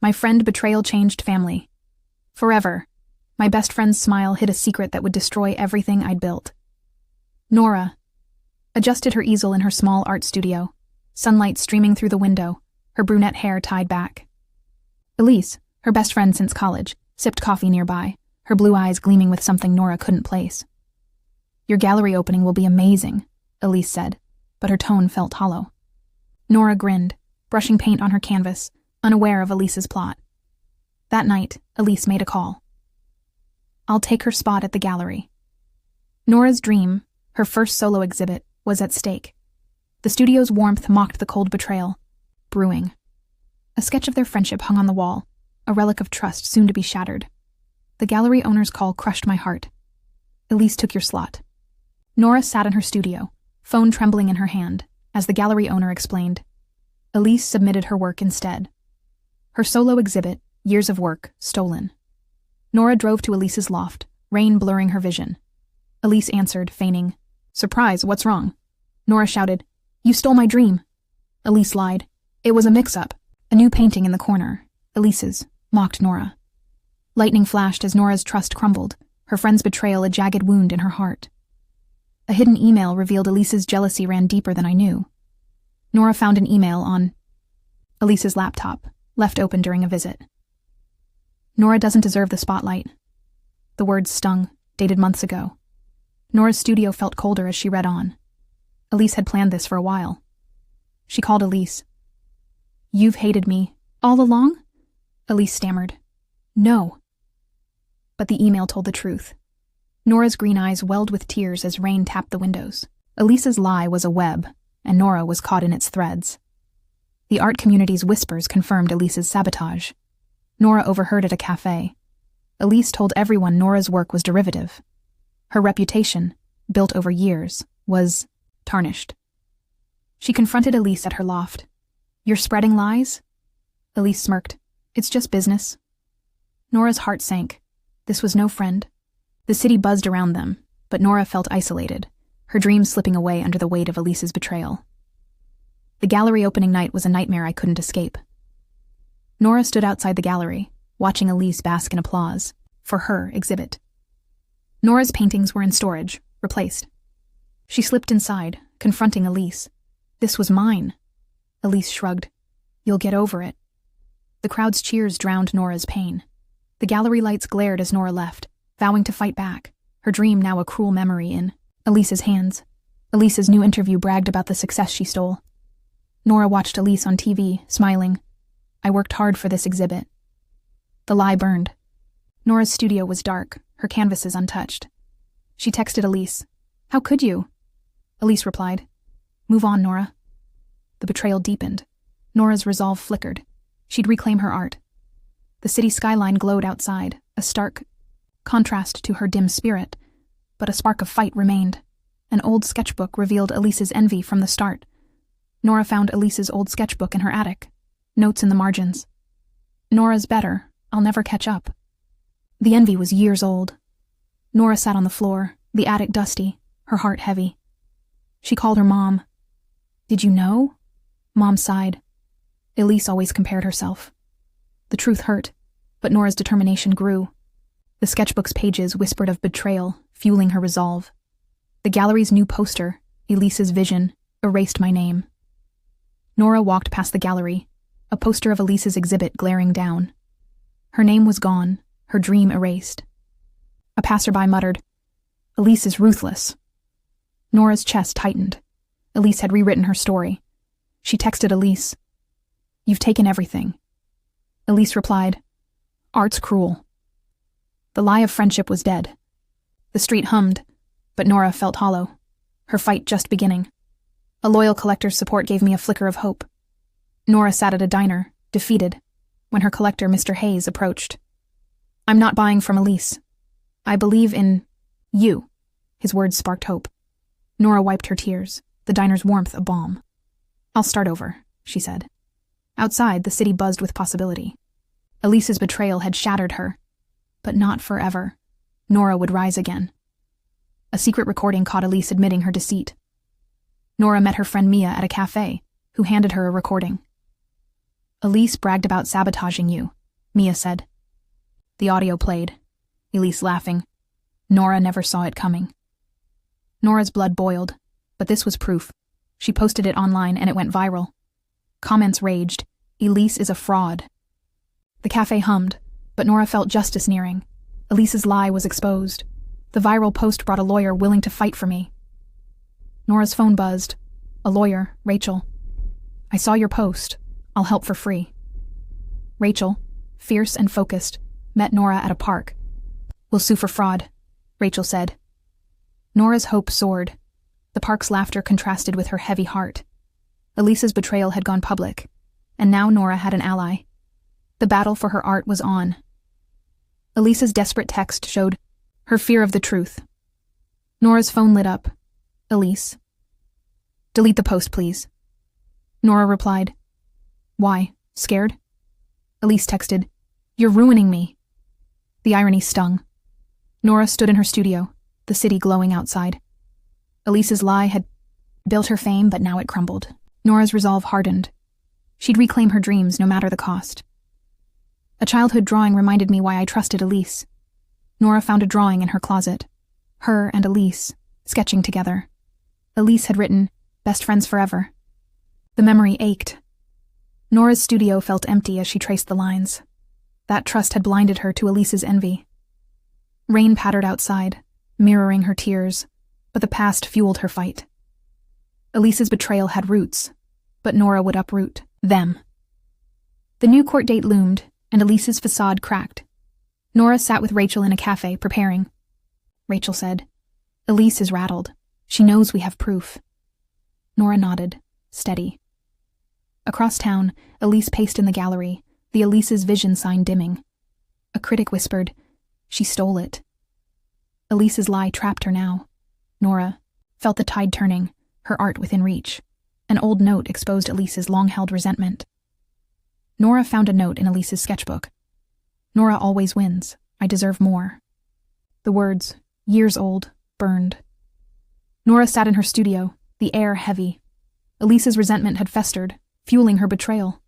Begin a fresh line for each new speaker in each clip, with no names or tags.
My friend Betrayal changed family. Forever. My best friend's smile hid a secret that would destroy everything I'd built. Nora adjusted her easel in her small art studio, sunlight streaming through the window, her brunette hair tied back. Elise, her best friend since college, sipped coffee nearby, her blue eyes gleaming with something Nora couldn't place. Your gallery opening will be amazing, Elise said, but her tone felt hollow. Nora grinned, brushing paint on her canvas, unaware of Elise's plot. That night, Elise made a call. I'll take her spot at the gallery. Nora's dream, her first solo exhibit, was at stake. The studio's warmth mocked the cold betrayal, brewing. A sketch of their friendship hung on the wall, a relic of trust soon to be shattered. The gallery owner's call crushed my heart. Elise took your slot. Nora sat in her studio, phone trembling in her hand, as the gallery owner explained. Elise submitted her work instead. Her solo exhibit, years of work, stolen. Nora drove to Elise's loft, rain blurring her vision. Elise answered, feigning, Surprise, what's wrong? Nora shouted, You stole my dream. Elise lied. It was a mix-up. A new painting in the corner. Elise's, mocked Nora. Lightning flashed as Nora's trust crumbled, her friend's betrayal a jagged wound in her heart. A hidden email revealed Elise's jealousy ran deeper than I knew. Nora found an email on Elise's laptop, left open during a visit. Nora doesn't deserve the spotlight. The words stung, dated months ago. Nora's studio felt colder as she read on. Elise had planned this for a while. She called Elise. You've hated me all along? Elise stammered. No. But the email told the truth. Nora's green eyes welled with tears as rain tapped the windows. Elise's lie was a web, and Nora was caught in its threads. The art community's whispers confirmed Elise's sabotage. Nora overheard at a cafe. Elise told everyone Nora's work was derivative. Her reputation, built over years, was tarnished. She confronted Elise at her loft. You're spreading lies? Elise smirked. It's just business. Nora's heart sank. This was no friend. The city buzzed around them, but Nora felt isolated, her dreams slipping away under the weight of Elise's betrayal. The gallery opening night was a nightmare I couldn't escape. Nora stood outside the gallery, watching Elise bask in applause for her exhibit. Nora's paintings were in storage, replaced. She slipped inside, confronting Elise. This was mine. Elise shrugged. You'll get over it. The crowd's cheers drowned Nora's pain. The gallery lights glared as Nora left, vowing to fight back, her dream now a cruel memory in Elise's hands. Elise's new interview bragged about the success she stole. Nora watched Elise on TV, smiling. I worked hard for this exhibit. The lie burned. Nora's studio was dark, her canvases untouched. She texted Elise. How could you? Elise replied. Move on, Nora. The betrayal deepened. Nora's resolve flickered. She'd reclaim her art. The city skyline glowed outside, a stark contrast to her dim spirit, but a spark of fight remained. An old sketchbook revealed Elise's envy from the start. Nora found Elise's old sketchbook in her attic, notes in the margins. Nora's better, I'll never catch up. The envy was years old. Nora sat on the floor, the attic dusty, her heart heavy. She called her mom. Did you know? Mom sighed. Elise always compared herself. The truth hurt, but Nora's determination grew. The sketchbook's pages whispered of betrayal, fueling her resolve. The gallery's new poster, Elise's vision, erased my name. Nora walked past the gallery, a poster of Elise's exhibit glaring down. Her name was gone, her dream erased. A passerby muttered, Elise is ruthless. Nora's chest tightened. Elise had rewritten her story. She texted Elise, You've taken everything. Elise replied, Art's cruel. The lie of friendship was dead. The street hummed, but Nora felt hollow, her fight just beginning. A loyal collector's support gave me a flicker of hope. Nora sat at a diner, defeated, when her collector, Mr. Hayes, approached. I'm not buying from Elise. I believe in you. His words sparked hope. Nora wiped her tears, the diner's warmth a balm. I'll start over, she said. Outside, the city buzzed with possibility. Elise's betrayal had shattered her, but not forever. Nora would rise again. A secret recording caught Elise admitting her deceit. Nora met her friend Mia at a cafe, who handed her a recording. Elise bragged about sabotaging you, Mia said. The audio played. Elise laughing. Nora never saw it coming. Nora's blood boiled, but this was proof. She posted it online and it went viral. Comments raged. Elise is a fraud. The cafe hummed, but Nora felt justice nearing. Elise's lie was exposed. The viral post brought a lawyer willing to fight for me. Nora's phone buzzed. A lawyer, Rachel. I saw your post. I'll help for free. Rachel, fierce and focused, met Nora at a park. We'll sue for fraud, Rachel said. Nora's hope soared. The park's laughter contrasted with her heavy heart. Elise's betrayal had gone public, and now Nora had an ally. The battle for her art was on. Elise's desperate text showed her fear of the truth. Nora's phone lit up. Elise. Delete the post, please. Nora replied. Why? Scared? Elise texted, You're ruining me. The irony stung. Nora stood in her studio, the city glowing outside. Elise's lie had built her fame, but now it crumbled. Nora's resolve hardened. She'd reclaim her dreams no matter the cost. A childhood drawing reminded me why I trusted Elise. Nora found a drawing in her closet. Her and Elise, sketching together. Elise had written, Best friends forever. The memory ached. Nora's studio felt empty as she traced the lines. That trust had blinded her to Elise's envy. Rain pattered outside, mirroring her tears, but the past fueled her fight. Elise's betrayal had roots, but Nora would uproot them. The new court date loomed, and Elise's facade cracked. Nora sat with Rachel in a cafe, preparing. Rachel said, Elise is rattled. She knows we have proof. Nora nodded, steady. Across town, Elise paced in the gallery, the Elise's vision sign dimming. A critic whispered, She stole it. Elise's lie trapped her now. Nora felt the tide turning, her art within reach. An old note exposed Elise's long-held resentment. Nora found a note in Elise's sketchbook. Nora always wins. I deserve more. The words, years old, burned. Nora sat in her studio, the air heavy. Elise's resentment had festered, fueling her betrayal.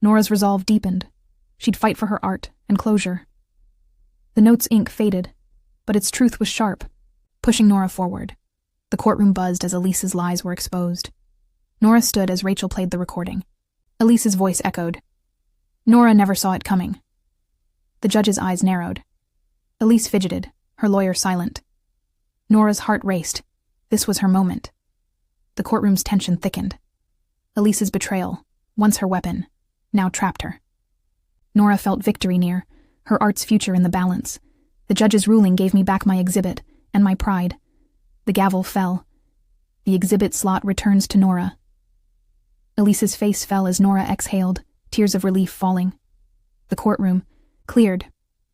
Nora's resolve deepened. She'd fight for her art and closure. The note's ink faded, but its truth was sharp, pushing Nora forward. The courtroom buzzed as Elise's lies were exposed. Nora stood as Rachel played the recording. Elise's voice echoed. Nora never saw it coming. The judge's eyes narrowed. Elise fidgeted, her lawyer silent. Nora's heart raced. This was her moment. The courtroom's tension thickened. Elise's betrayal, once her weapon, now trapped her. Nora felt victory near, her art's future in the balance. The judge's ruling gave me back my exhibit and my pride. The gavel fell. The exhibit slot returns to Nora. Elise's face fell as Nora exhaled, tears of relief falling. The courtroom cleared,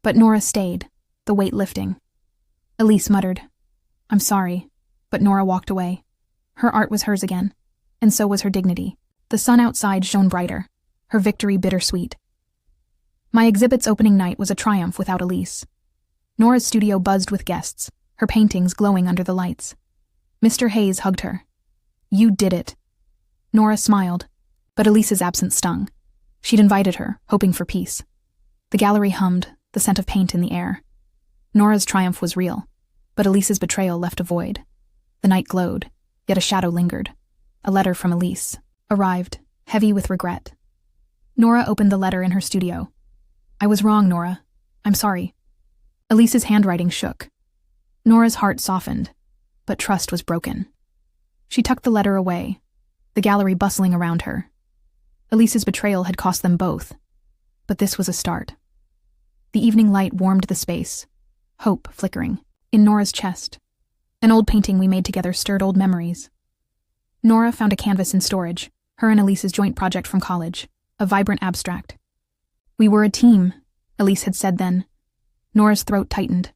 but Nora stayed, the weight lifting. Elise muttered, I'm sorry, but Nora walked away. Her art was hers again, and so was her dignity. The sun outside shone brighter, her victory bittersweet. My exhibit's opening night was a triumph without Elise. Nora's studio buzzed with guests, her paintings glowing under the lights. Mr. Hayes hugged her. You did it. Nora smiled, but Elise's absence stung. She'd invited her, hoping for peace. The gallery hummed, the scent of paint in the air. Nora's triumph was real, but Elise's betrayal left a void. The night glowed, yet a shadow lingered. A letter from Elise arrived, heavy with regret. Nora opened the letter in her studio. I was wrong, Nora. I'm sorry. Elise's handwriting shook. Nora's heart softened, but trust was broken. She tucked the letter away, the gallery bustling around her. Elise's betrayal had cost them both, but this was a start. The evening light warmed the space, hope flickering. In Nora's chest, an old painting we made together stirred old memories. Nora found a canvas in storage, her and Elise's joint project from college, a vibrant abstract. We were a team, Elise had said then. Nora's throat tightened.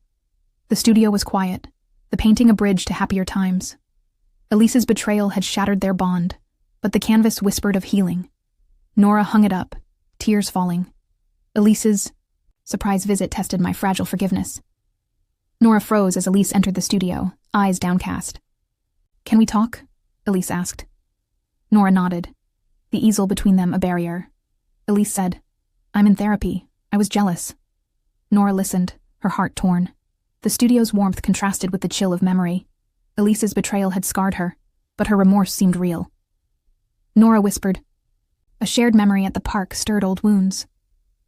The studio was quiet, the painting a bridge to happier times. Elise's betrayal had shattered their bond, but the canvas whispered of healing. Nora hung it up, tears falling. Elise's surprise visit tested my fragile forgiveness. Nora froze as Elise entered the studio, eyes downcast. Can we talk? Elise asked. Nora nodded, the easel between them a barrier. Elise said, "I'm in therapy. I was jealous." Nora listened, her heart torn. The studio's warmth contrasted with the chill of memory. Elise's betrayal had scarred her, but her remorse seemed real. Nora whispered. A shared memory at the park stirred old wounds.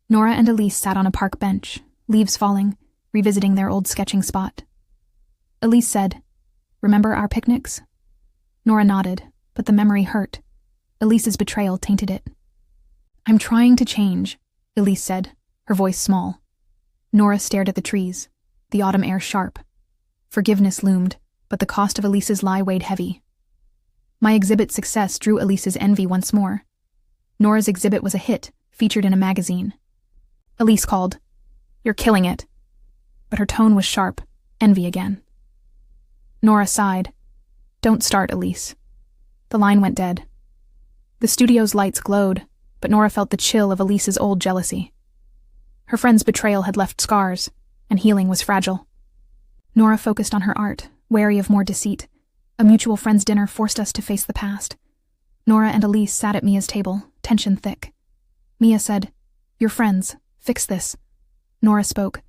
Nora and Elise sat on a park bench, leaves falling, revisiting their old sketching spot. Elise said, "Remember our picnics?" Nora nodded, but the memory hurt. Elise's betrayal tainted it. "I'm trying to change," Elise said, her voice small. Nora stared at the trees, the autumn air sharp. Forgiveness loomed, but the cost of Elise's lie weighed heavy. My exhibit's success drew Elise's envy once more. Nora's exhibit was a hit, featured in a magazine. Elise called, "You're killing it." But her tone was sharp, envy again. Nora sighed. "Don't start, Elise." The line went dead. The studio's lights glowed, but Nora felt the chill of Elise's old jealousy. Her friend's betrayal had left scars, and healing was fragile. Nora focused on her art, wary of more deceit. A mutual friends' dinner forced us to face the past. Nora and Elise sat at Mia's table, tension thick. Mia said, "You're friends. Fix this." Nora spoke.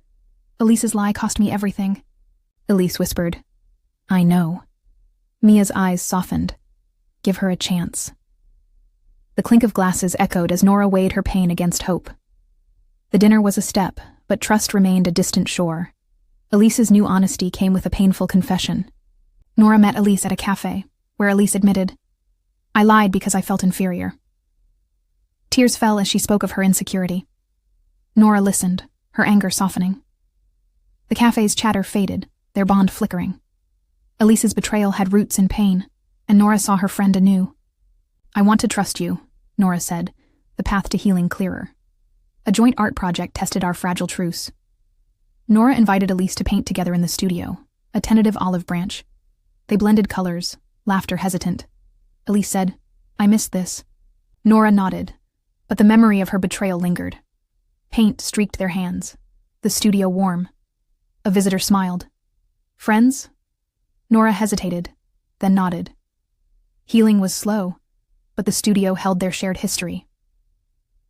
"Elise's lie cost me everything." Elise whispered, "I know." Mia's eyes softened. "Give her a chance." The clink of glasses echoed as Nora weighed her pain against hope. The dinner was a step, but trust remained a distant shore. Elise's new honesty came with a painful confession. Nora met Elise at a cafe, where Elise admitted, "I lied because I felt inferior." Tears fell as she spoke of her insecurity. Nora listened, her anger softening. The cafe's chatter faded, their bond flickering. Elise's betrayal had roots in pain, and Nora saw her friend anew. "I want to trust you," Nora said, the path to healing clearer. A joint art project tested our fragile truce. Nora invited Elise to paint together in the studio, a tentative olive branch. They blended colors, laughter hesitant. Elise said, "I missed this." Nora nodded, but the memory of her betrayal lingered. Paint streaked their hands, the studio warm. A visitor smiled. "Friends?" Nora hesitated, then nodded. Healing was slow, but the studio held their shared history.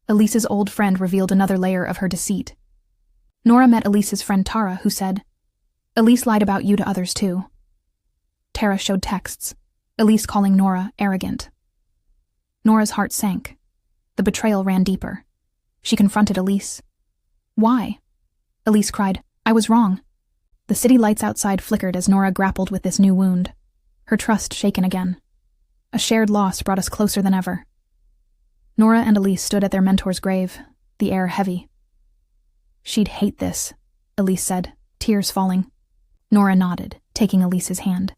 Elise's old friend revealed another layer of her deceit. Nora met Elise's friend Tara, who said, "Elise lied about you to others too." Tara showed texts, Elise calling Nora arrogant. Nora's heart sank. The betrayal ran deeper. She confronted Elise. "Why?" Elise cried, "I was wrong." The city lights outside flickered as Nora grappled with this new wound, her trust shaken again. A shared loss brought us closer than ever. Nora and Elise stood at their mentor's grave, the air heavy. "She'd hate this," Elise said, tears falling. Nora nodded, taking Elise's hand.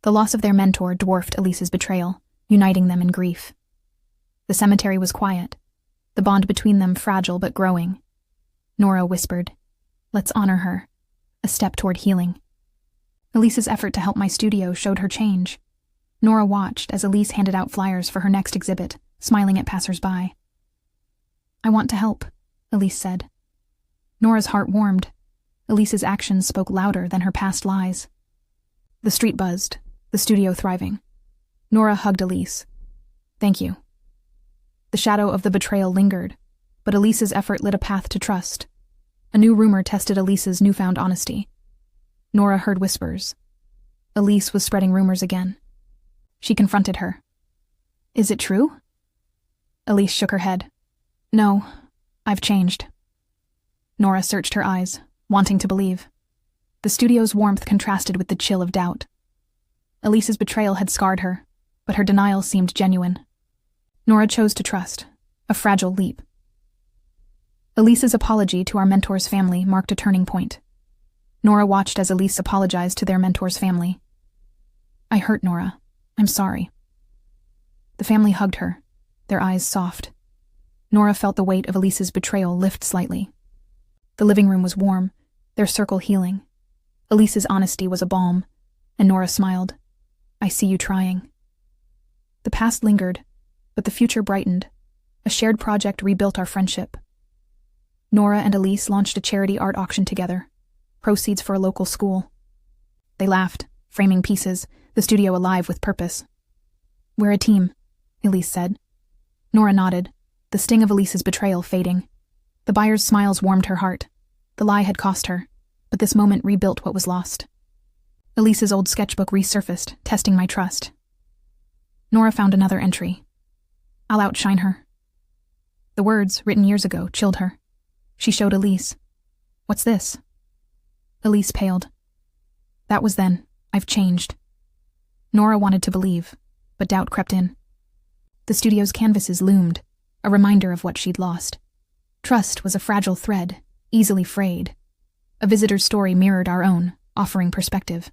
The loss of their mentor dwarfed Elise's betrayal, uniting them in grief. The cemetery was quiet, the bond between them fragile but growing. Nora whispered, "Let's honor her," a step toward healing. Elise's effort to help my studio showed her change. Nora watched as Elise handed out flyers for her next exhibit, smiling at passers-by. "I want to help," Elise said. Nora's heart warmed. Elise's actions spoke louder than her past lies. The street buzzed, the studio thriving. Nora hugged Elise. "Thank you." The shadow of the betrayal lingered, but Elise's effort lit a path to trust. A new rumor tested Elise's newfound honesty. Nora heard whispers. Elise was spreading rumors again. She confronted her. "Is it true?" Elise shook her head. "No, I've changed." Nora searched her eyes, wanting to believe. The studio's warmth contrasted with the chill of doubt. Elise's betrayal had scarred her, but her denial seemed genuine. Nora chose to trust, a fragile leap. Elise's apology to our mentor's family marked a turning point. Nora watched as Elise apologized to their mentor's family. "I hurt Nora. I'm sorry." The family hugged her, their eyes soft. Nora felt the weight of Elise's betrayal lift slightly. The living room was warm, their circle healing. Elise's honesty was a balm, and Nora smiled. "I see you trying." The past lingered, but the future brightened. A shared project rebuilt our friendship. Nora and Elise launched a charity art auction together, proceeds for a local school. They laughed, framing pieces, the studio alive with purpose. "We're a team," Elise said. Nora nodded, the sting of Elise's betrayal fading. The buyer's smiles warmed her heart. The lie had cost her, but this moment rebuilt what was lost. Elise's old sketchbook resurfaced, testing my trust. Nora found another entry. I'll outshine her. The words, written years ago, chilled her. She showed Elise. What's this? Elise paled. That was then. I've changed. Nora wanted to believe, but doubt crept in. The studio's canvases loomed, a reminder of what she'd lost. Trust was a fragile thread, easily frayed. A visitor's story mirrored our own, offering perspective.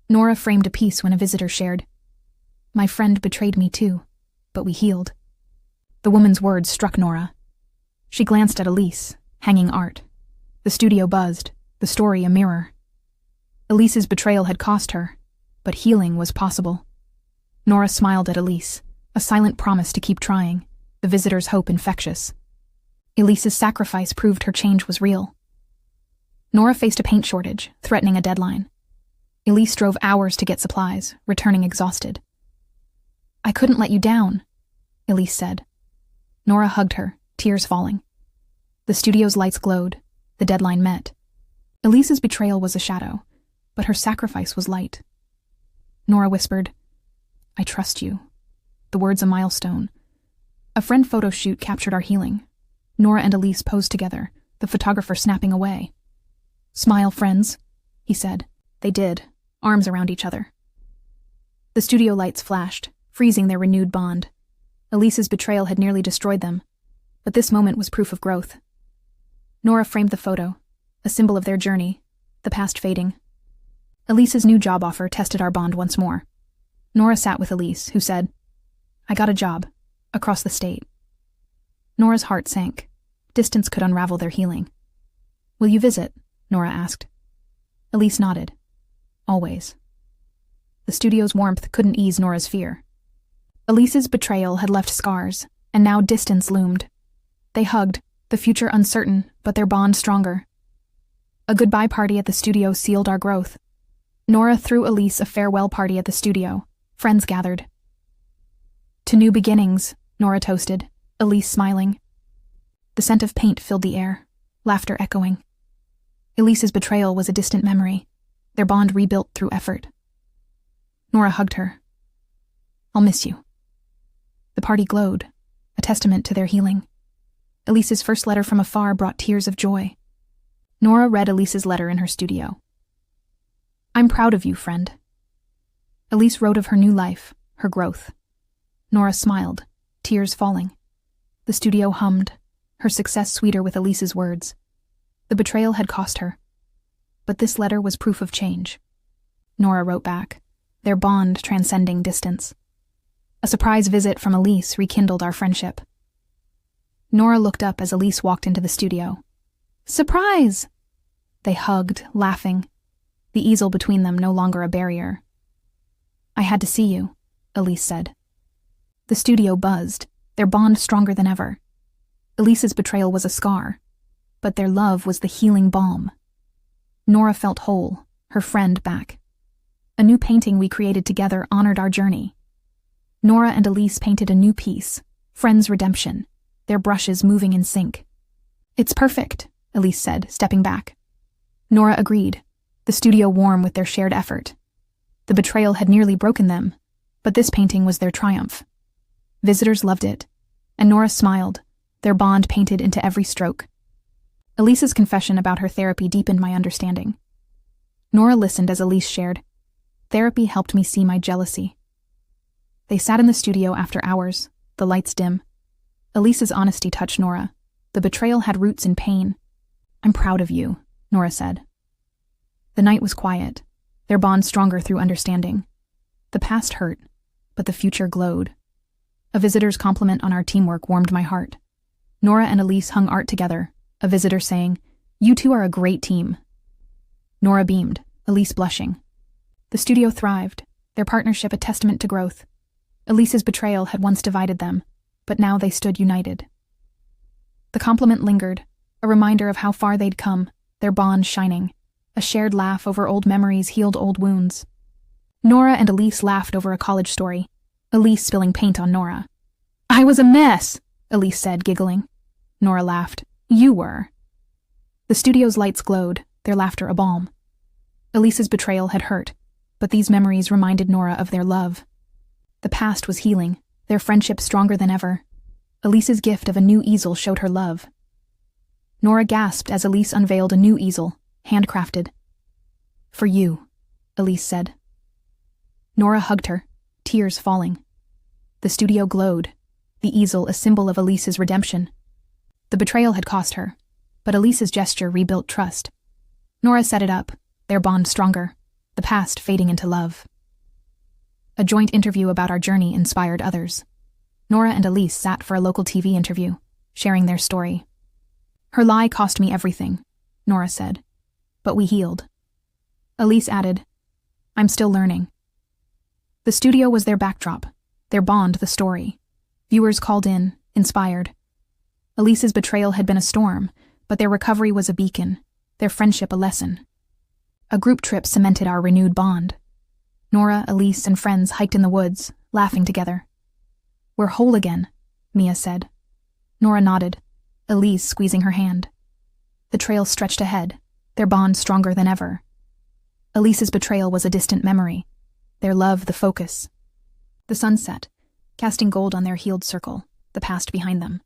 Nora framed a piece when a visitor shared, "My friend betrayed me too, but we healed." The woman's words struck Nora. She glanced at Elise, hanging art. The studio buzzed, the story a mirror. Elise's betrayal had cost her, but healing was possible. Nora smiled at Elise, a silent promise to keep trying, the visitor's hope infectious. Elise's sacrifice proved her change was real. Nora faced a paint shortage, threatening a deadline. Elise drove hours to get supplies, returning exhausted. "I couldn't let you down," Elise said. Nora hugged her, tears falling. The studio's lights glowed, the deadline met. Elise's betrayal was a shadow, but her sacrifice was light. Nora whispered, "I trust you." The words a milestone. A friend photo shoot captured our healing. Nora and Elise posed together, the photographer snapping away. "Smile, friends," he said. They did, arms around each other. The studio lights flashed, freezing their renewed bond. Elise's betrayal had nearly destroyed them, but this moment was proof of growth. Nora framed the photo, a symbol of their journey, the past fading. Elise's new job offer tested our bond once more. Nora sat with Elise, who said, "I got a job, across the state." Nora's heart sank. Distance could unravel their healing. "Will you visit?" Nora asked. Elise nodded. "Always." The studio's warmth couldn't ease Nora's fear. Elise's betrayal had left scars, and now distance loomed. They hugged, the future uncertain, but their bond stronger. A goodbye party at the studio sealed our growth. Nora threw Elise a farewell party at the studio. Friends gathered. "To new beginnings," Nora toasted, Elise smiling. The scent of paint filled the air, laughter echoing. Elise's betrayal was a distant memory, their bond rebuilt through effort. Nora hugged her. "I'll miss you." The party glowed, a testament to their healing. Elise's first letter from afar brought tears of joy. Nora read Elise's letter in her studio. "I'm proud of you, friend." Elise wrote of her new life, her growth. Nora smiled, tears falling. The studio hummed, her success sweeter with Elise's words. The betrayal had cost her, but this letter was proof of change. Nora wrote back, their bond transcending distance. A surprise visit from Elise rekindled our friendship. Nora looked up as Elise walked into the studio. "Surprise!" They hugged, laughing, the easel between them no longer a barrier. "I had to see you," Elise said. The studio buzzed, their bond stronger than ever. Elise's betrayal was a scar, but their love was the healing balm. Nora felt whole, her friend back. A new painting we created together honored our journey. Nora and Elise painted a new piece, Friends' Redemption, their brushes moving in sync. "It's perfect," Elise said, stepping back. Nora agreed, the studio warm with their shared effort. The betrayal had nearly broken them, but this painting was their triumph. Visitors loved it, and Nora smiled, their bond painted into every stroke. Elise's confession about her therapy deepened my understanding. Nora listened as Elise shared, "Therapy helped me see my jealousy." They sat in the studio after hours, the lights dim. Elise's honesty touched Nora. The betrayal had roots in pain. "I'm proud of you," Nora said. The night was quiet, their bond stronger through understanding. The past hurt, but the future glowed. A visitor's compliment on our teamwork warmed my heart. Nora and Elise hung art together, a visitor saying, "You two are a great team." Nora beamed, Elise blushing. The studio thrived, their partnership a testament to growth. Elise's betrayal had once divided them, but now they stood united. The compliment lingered, a reminder of how far they'd come, their bond shining. A shared laugh over old memories healed old wounds. Nora and Elise laughed over a college story, Elise spilling paint on Nora. "I was a mess," Elise said, giggling. Nora laughed. You were. The studio's lights glowed, their laughter a balm. Elise's betrayal had hurt, but these memories reminded Nora of their love. The past was healing, their friendship stronger than ever. Elise's gift of a new easel showed her love. Nora gasped as Elise unveiled a new easel, handcrafted. For you, Elise said. Nora hugged her, tears falling. The studio glowed, the easel a symbol of Elise's redemption. The betrayal had cost her, but Elise's gesture rebuilt trust. Nora set it up, their bond stronger, the past fading into love. A joint interview about our journey inspired others. Nora and Elise sat for a local TV interview, sharing their story. Her lie cost me everything, Nora said, but we healed. Elise added, I'm still learning. The studio was their backdrop, their bond the story. Viewers called in, inspired. Elise's betrayal had been a storm, but their recovery was a beacon, their friendship a lesson. A group trip cemented our renewed bond. Nora, Elise, and friends hiked in the woods, laughing together. We're whole again, Mia said. Nora nodded, Elise squeezing her hand. The trail stretched ahead, their bond stronger than ever. Elise's betrayal was a distant memory, their love the focus. The sun set, casting gold on their healed circle, the past behind them.